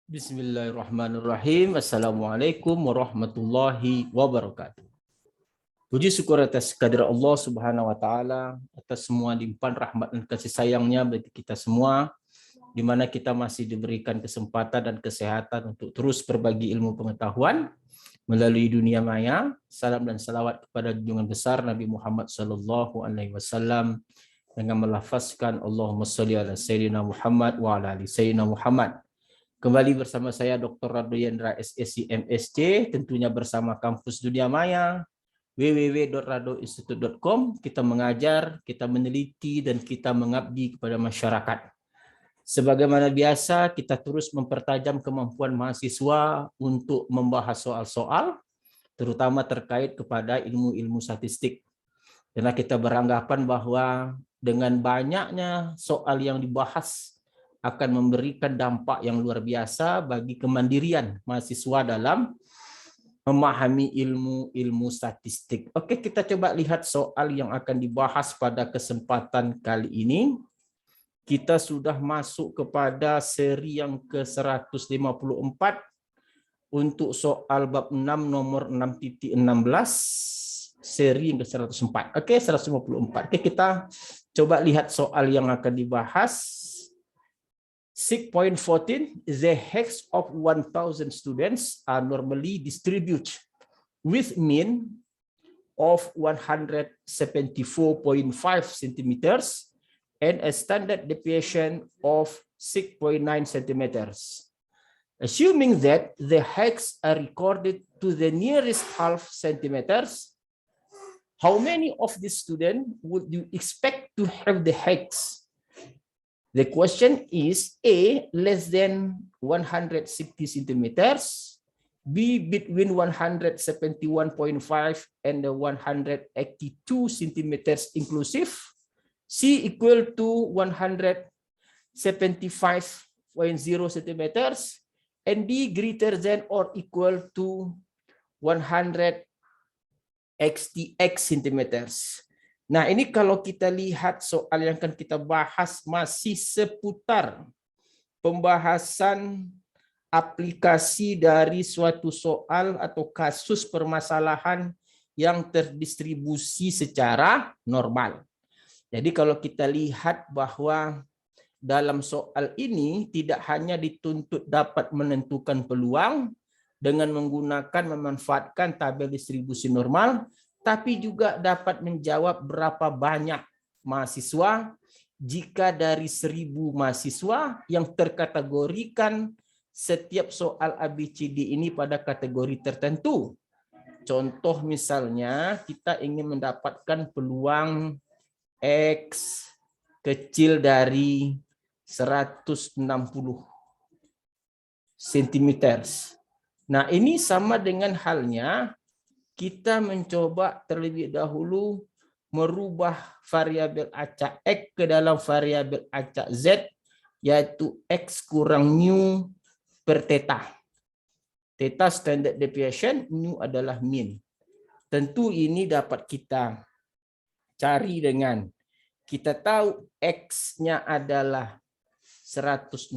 Bismillahirrahmanirrahim. Assalamualaikum warahmatullahi wabarakatuh. Puji syukur atas kehadirat Allah Subhanahu wa taala atas semua limpahan rahmat dan kasih sayangnya bagi kita semua, di mana kita masih diberikan kesempatan dan kesehatan untuk terus berbagi ilmu pengetahuan melalui dunia maya. Salam dan salawat kepada junjungan besar Nabi Muhammad sallallahu alaihi wasallam dengan melafazkan Allahumma shalli ala sayyidina Muhammad wa ala ali sayyidina Muhammad. Kembali bersama saya Dr. Rado Yendra SSC MSc, tentunya bersama Kampus Dunia Maya, www.radoinstitute.com. Kita mengajar, kita meneliti, dan kita mengabdi kepada masyarakat. Sebagaimana biasa, kita terus mempertajam kemampuan mahasiswa untuk membahas soal-soal, terutama terkait kepada ilmu-ilmu statistik. Karena kita beranggapan bahwa dengan banyaknya soal yang dibahas, akan memberikan dampak yang luar biasa bagi kemandirian mahasiswa dalam memahami ilmu statistik. Oke, kita coba lihat soal yang akan dibahas pada kesempatan kali ini. Kita sudah masuk kepada seri yang ke-154 untuk soal bab 6 nomor 6.16, seri yang ke-104. Oke, 154. Oke, kita coba lihat soal yang akan dibahas. 6.14, the hex of 1,000 students are normally distributed with mean of 174.5 centimeters and a standard deviation of 6.9 centimeters. Assuming that the hex are recorded to the nearest half centimeters, how many of these students would you expect to have the hex? The question is A, less than 160 centimeters, B, between 171.5 and 182 centimeters inclusive, C, equal to 175.0 centimeters, and D, greater than or equal to 100 xtx centimeters. Nah, ini kalau kita lihat soal yang akan kita bahas masih seputar pembahasan aplikasi dari suatu soal atau kasus permasalahan yang terdistribusi secara normal. Jadi kalau kita lihat bahwa dalam soal ini tidak hanya dituntut dapat menentukan peluang dengan memanfaatkan tabel distribusi normal, tapi juga dapat menjawab berapa banyak mahasiswa jika dari 1.000 mahasiswa yang terkategorikan setiap soal ABCD ini pada kategori tertentu. Contoh misalnya kita ingin mendapatkan peluang X kecil dari 160 cm. Nah, ini sama dengan halnya kita mencoba terlebih dahulu merubah variabel acak X ke dalam variabel acak Z, yaitu X kurang mu per theta. Theta standard deviation, mu adalah mean. Tentu ini dapat kita cari dengan kita tahu X-nya adalah 160,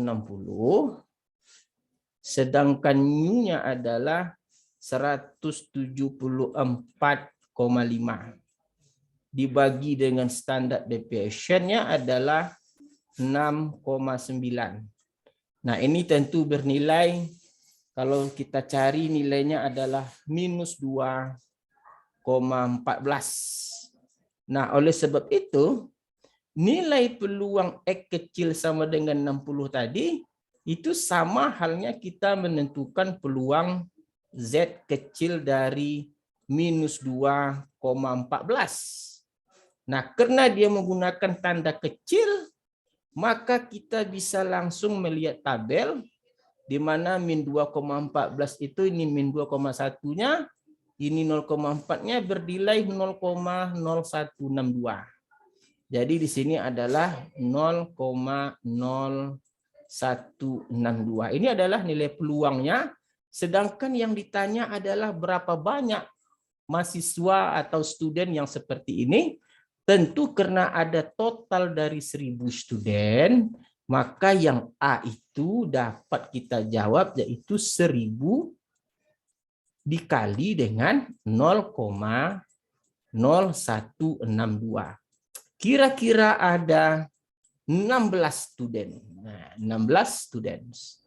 sedangkan mu-nya adalah 174,5 dibagi dengan standar deviation-nya adalah 6,9. Nah, ini tentu bernilai, kalau kita cari nilainya adalah minus 2,14. Nah, oleh sebab itu nilai peluang X kecil sama dengan 60 tadi itu sama halnya kita menentukan peluang Z kecil dari minus 2,14. Nah, karena dia menggunakan tanda kecil, maka kita bisa langsung melihat tabel di mana min 2,14 itu ini min 2,1-nya, ini 0,4-nya bernilai 0,0162. Jadi di sini adalah 0,0162. Ini adalah nilai peluangnya. Sedangkan yang ditanya adalah berapa banyak mahasiswa atau student yang seperti ini. Tentu karena ada total dari 1.000 student, Maka yang A itu dapat kita jawab yaitu 1000 dikali dengan 0,0162. Kira-kira ada 16 student. Nah, 16 students.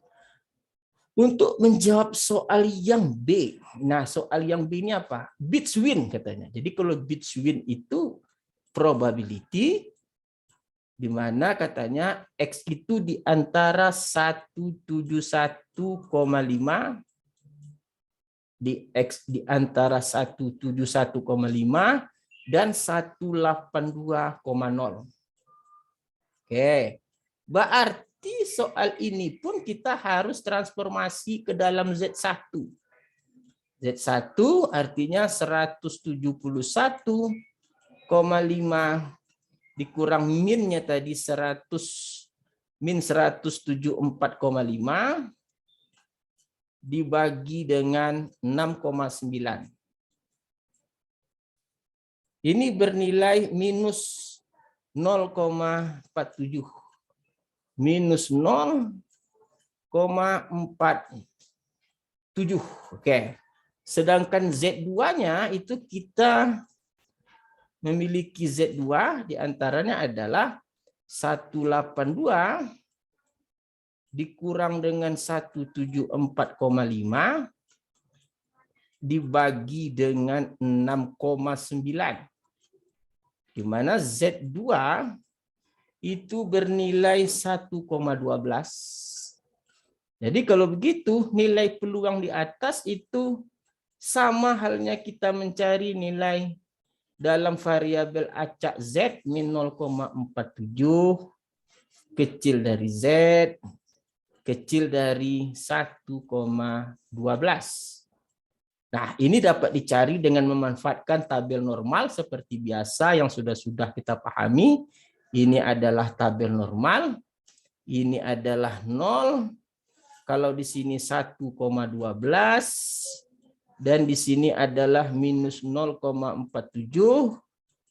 Untuk menjawab soal yang B. Nah, soal yang B ini apa? Between katanya. Jadi kalau between itu probability di mana katanya X itu di antara 171,5 di X di antara 171,5 dan 182,0. Oke. Berarti soal ini pun kita harus transformasi ke dalam Z1. Z1 artinya 171,5 dikurang minnya tadi 174,5 dibagi dengan 6,9. Ini bernilai minus 0,47. Minus 0,47. Oke. Sedangkan Z2-nya itu kita memiliki Z2 diantaranya adalah 182 dikurang dengan 174,5 dibagi dengan 6,9. Di mana Z2 itu bernilai 1,12. Jadi kalau begitu nilai peluang di atas itu sama halnya kita mencari nilai dalam variabel acak Z min 0,47 kecil dari Z kecil dari 1,12. Nah, ini dapat dicari dengan memanfaatkan tabel normal seperti biasa yang sudah kita pahami. Ini adalah tabel normal, ini adalah 0, kalau di sini 1,12, dan di sini adalah minus 0,47,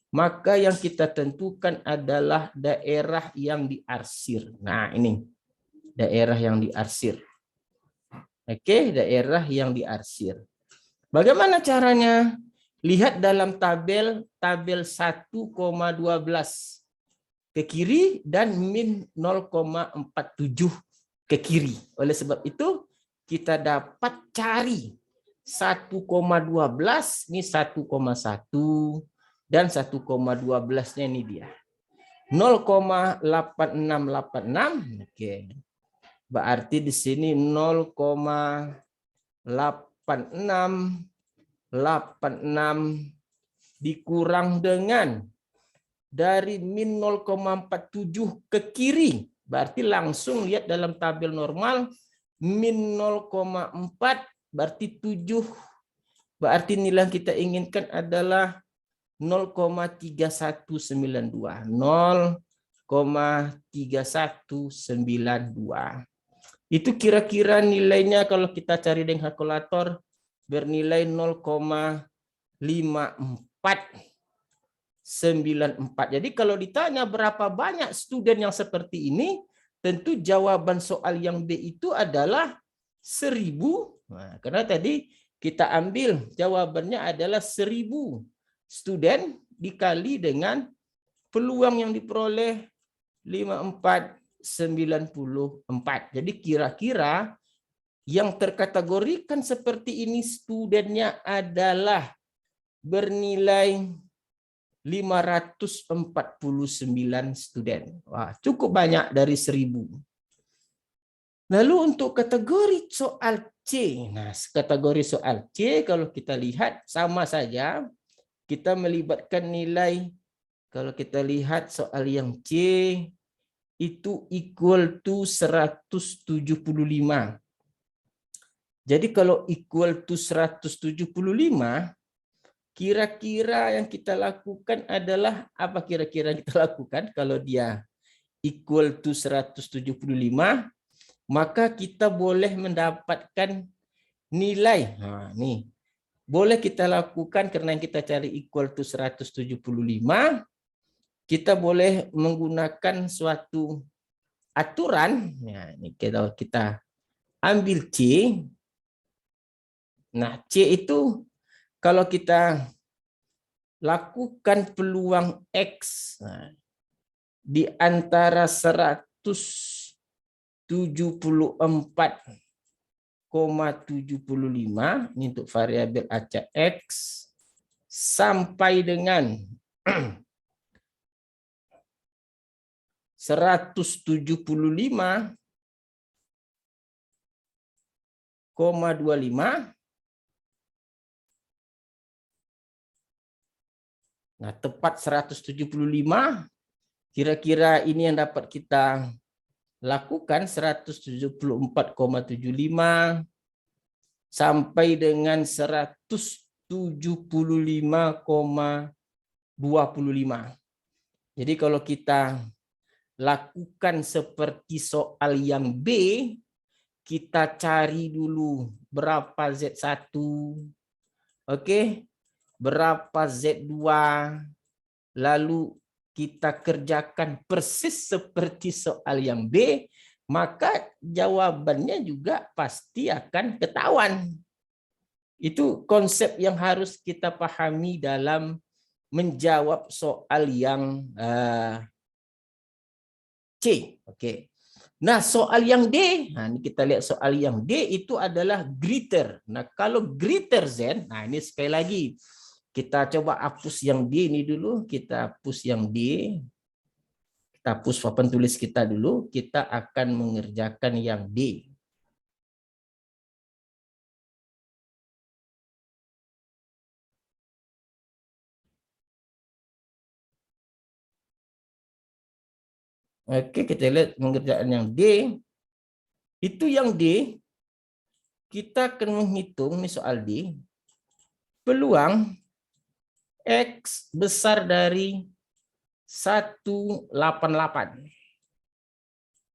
maka yang kita tentukan adalah daerah yang diarsir. Nah, ini daerah yang diarsir. Oke, daerah yang diarsir. Bagaimana caranya? Lihat dalam tabel 1,12 ke kiri dan min 0,47 ke kiri. Oleh sebab itu kita dapat cari 1,12 ini 1,1 dan 1,12-nya ini dia. 0,8686. Oke. Berarti di sini 0,8686 dikurang dengan dari min 0,47 ke kiri. Berarti langsung lihat dalam tabel normal min 0,4 berarti 7. Berarti nilai yang kita inginkan adalah 0,3192. 0,3192. Itu kira-kira nilainya kalau kita cari dengan kalkulator bernilai 0,5494. Jadi kalau ditanya berapa banyak student yang seperti ini, tentu jawaban soal yang B itu adalah 1000. Nah, karena tadi kita ambil jawabannya adalah 1000 student dikali dengan peluang yang diperoleh 5494. Jadi kira-kira yang terkategorikan seperti ini studennya adalah bernilai 549 student. Wah, cukup banyak dari 1000. Lalu untuk kategori soal C. Nah, kategori soal C kalau kita lihat sama saja. Kita melibatkan nilai, kalau kita lihat soal yang C itu equal to 175. Jadi kalau equal to 175, kira-kira yang kita lakukan adalah apa kira-kira yang kita lakukan kalau dia equal to 175, maka kita boleh mendapatkan nilai. Nah, nih. Boleh kita lakukan karena yang kita cari equal to 175, kita boleh menggunakan suatu aturan, ya ini kita ambil C. Nah, C itu kalau kita lakukan peluang X di antara 174,75 ini untuk variabel acak X sampai dengan 175,25. Nah, tepat 175, kira-kira ini yang dapat kita lakukan 174,75 sampai dengan 175,25. Jadi kalau kita lakukan seperti soal yang B, kita cari dulu berapa Z1, oke, berapa Z2, lalu kita kerjakan persis seperti soal yang B, maka jawabannya juga pasti akan ketahuan. Itu konsep yang harus kita pahami dalam menjawab soal yang C. Oke. Nah, soal yang D, nah ini kita lihat soal yang D itu adalah greater. Nah, kalau greater than, nah ini sekali lagi kita coba hapus yang D ini dulu, kita hapus yang D. Kita hapus papan tulis kita dulu, kita akan mengerjakan yang D. Oke, kita lihat mengerjakan yang D. Itu yang D, kita akan menghitung, ini soal D, peluang X besar dari 188.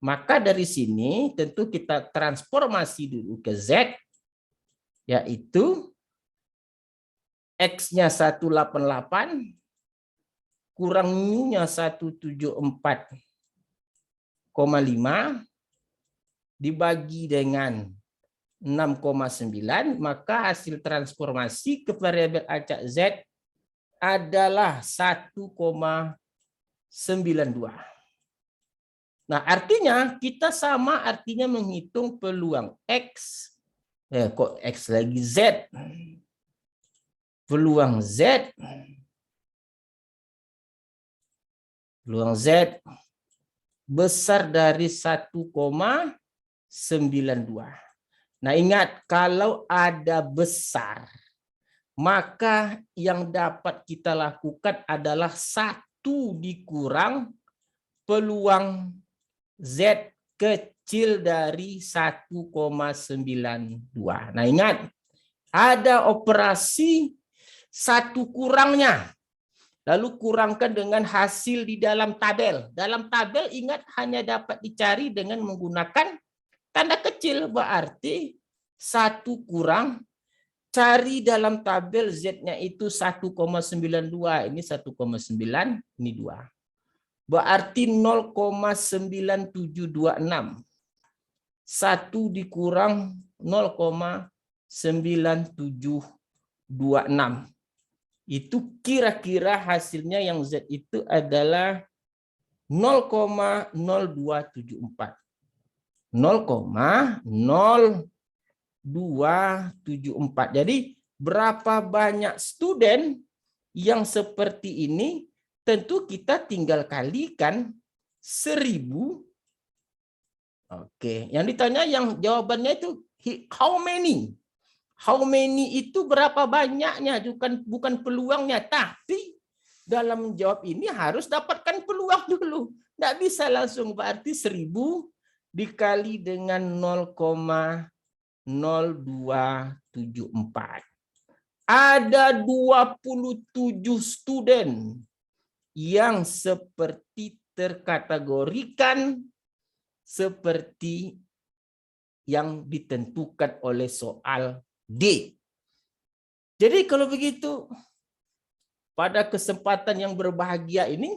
Maka dari sini tentu kita transformasi dulu ke Z, yaitu X-nya 188 kurang mu-nya 174,5 dibagi dengan 6,9, maka hasil transformasi ke variabel acak Z adalah 1,92. Nah, artinya kita sama artinya menghitung peluang X. Kok X lagi Z? Peluang Z. Peluang Z besar dari 1,92. Nah, ingat kalau ada besar, maka yang dapat kita lakukan adalah 1 dikurang peluang Z kecil dari 1,92. Nah, ingat, ada operasi 1 kurangnya. Lalu kurangkan dengan hasil di dalam tabel. Dalam tabel ingat hanya dapat dicari dengan menggunakan tanda kecil. Berarti 1 kurang, cari dalam tabel Z-nya itu 1,92. Ini 1,9, ini 2. Berarti 0,9726. 1 dikurang 0,9726. Itu kira-kira hasilnya yang Z itu adalah 0,0274. 0,0274. Jadi berapa banyak student yang seperti ini, tentu kita tinggal kalikan 1000. Oke, yang ditanya yang jawabannya itu how many? How many itu berapa banyaknya, bukan peluangnya, tapi dalam menjawab ini harus dapatkan peluang dulu. Nggak bisa langsung, berarti 1000 dikali dengan 0,0274. Ada 27 student yang seperti terkategorikan seperti yang ditentukan oleh soal D. Jadi kalau begitu, pada kesempatan yang berbahagia ini,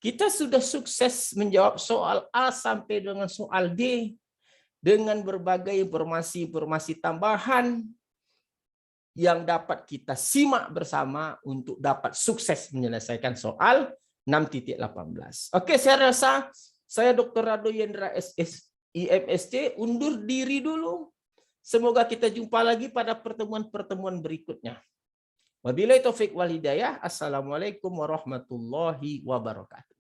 Kita sudah sukses menjawab soal A sampai dengan soal D dengan berbagai informasi-informasi tambahan yang dapat kita simak bersama untuk dapat sukses menyelesaikan soal 6.18. Oke, saya rasa saya Dr. Rado Yendra SS IMSC undur diri dulu. Semoga kita jumpa lagi pada pertemuan-pertemuan berikutnya. Wabillahi taufik wal hidayah. Assalamualaikum warahmatullahi wabarakatuh.